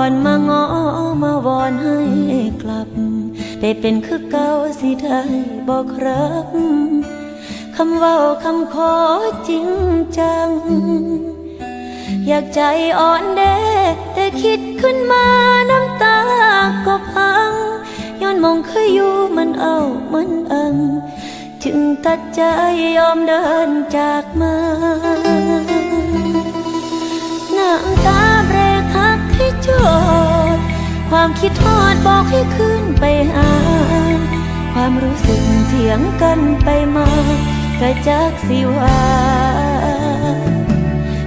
อนมาง้อมาวอนให้กลับได้เป็นคือเก่าสิได้บอกครับคำเว้าคำขอจริงจังอยากใจอ่อนแดแต่คิดขึ้นมาน้ำตาก็พังย้อนมองเคยอยู่มันเอามันอังจึงตัดใจยอมเดินจากมาน้ำตาเบรกหักให้จอดความคิดทอดบอกให้ขึ้นไปหาความรู้สึกเถียงกันไปมากระจักสิว่า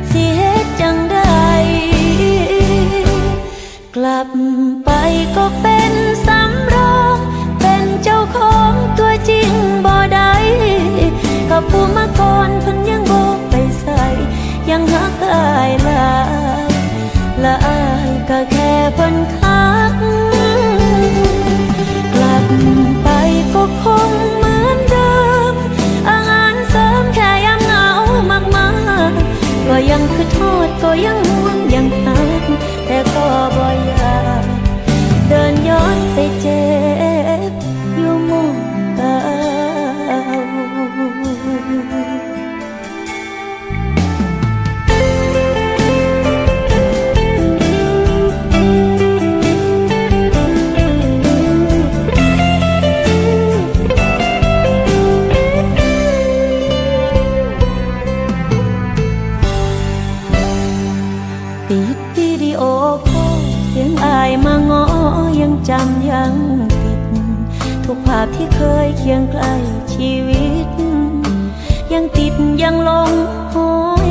สิเฮ็ดจังใดกลับไปก็เป็นสำรองเป็นเจ้าของตัวจริงบ่ได้กับผู้มาก่อนเพิ่นยังบ่ไปใส่ยังหักอายหลายและอายก็แค่เพิ่นคักกลับไปก็คงเหมือนเดิมอาหารเสริมแค่ยามเหงามากๆก็ยังคือโทษก็ยังห่วงยังหักแต่ก็บ่อยากเดินย้อนไปเจ็บอยู่หมู่เก่าปิดวิดีโอคอลเสียงอายมาง้อยังจำยังติดทุกภาพที่เคยเคียงใกล้ชีวิตยังติดยังหลงหอย